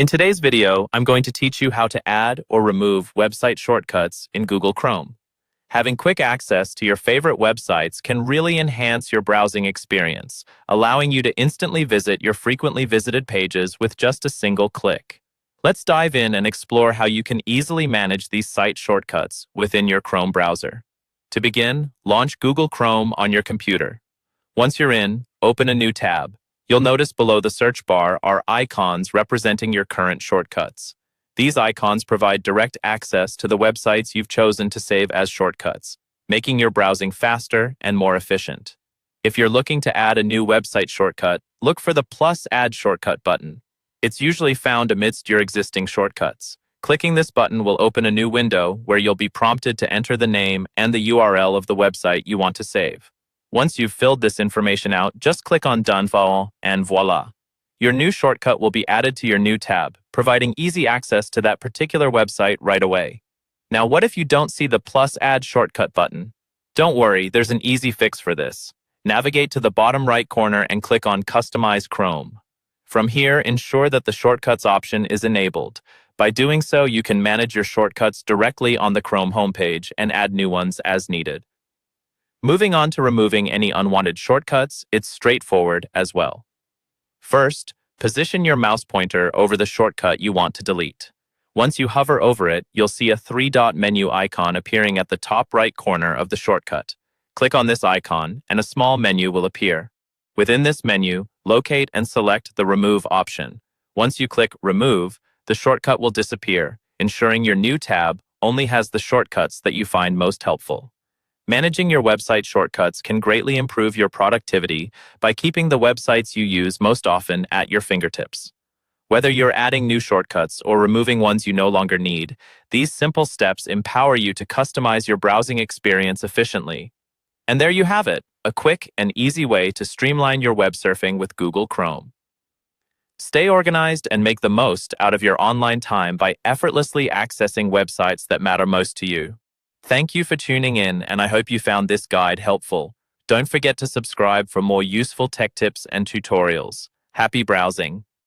In today's video, I'm going to teach you how to add or remove website shortcuts in Google Chrome. Having quick access to your favorite websites can really enhance your browsing experience, allowing you to instantly visit your frequently visited pages with just a single click. Let's dive in and explore how you can easily manage these site shortcuts within your Chrome browser. To begin, launch Google Chrome on your computer. Once you're in, open a new tab. You'll notice below the search bar are icons representing your current shortcuts. These icons provide direct access to the websites you've chosen to save as shortcuts, making your browsing faster and more efficient. If you're looking to add a new website shortcut, look for the plus add shortcut button. It's usually found amidst your existing shortcuts. Clicking this button will open a new window where you'll be prompted to enter the name and the URL of the website you want to save. Once you've filled this information out, just click on Done File and voila. Your new shortcut will be added to your new tab, providing easy access to that particular website right away. Now, what if you don't see the plus add shortcut button? Don't worry, there's an easy fix for this. Navigate to the bottom right corner and click on Customize Chrome. From here, ensure that the shortcuts option is enabled. By doing so, you can manage your shortcuts directly on the Chrome homepage and add new ones as needed. Moving on to removing any unwanted shortcuts, it's straightforward as well. First, position your mouse pointer over the shortcut you want to delete. Once you hover over it, you'll see a three-dot menu icon appearing at the top right corner of the shortcut. Click on this icon, and a small menu will appear. Within this menu, locate and select the Remove option. Once you click Remove, the shortcut will disappear, ensuring your new tab only has the shortcuts that you find most helpful. Managing your website shortcuts can greatly improve your productivity by keeping the websites you use most often at your fingertips. Whether you're adding new shortcuts or removing ones you no longer need, these simple steps empower you to customize your browsing experience efficiently. And there you have it, a quick and easy way to streamline your web surfing with Google Chrome. Stay organized and make the most out of your online time by effortlessly accessing websites that matter most to you. Thank you for tuning in, and I hope you found this guide helpful. Don't forget to subscribe for more useful tech tips and tutorials. Happy browsing!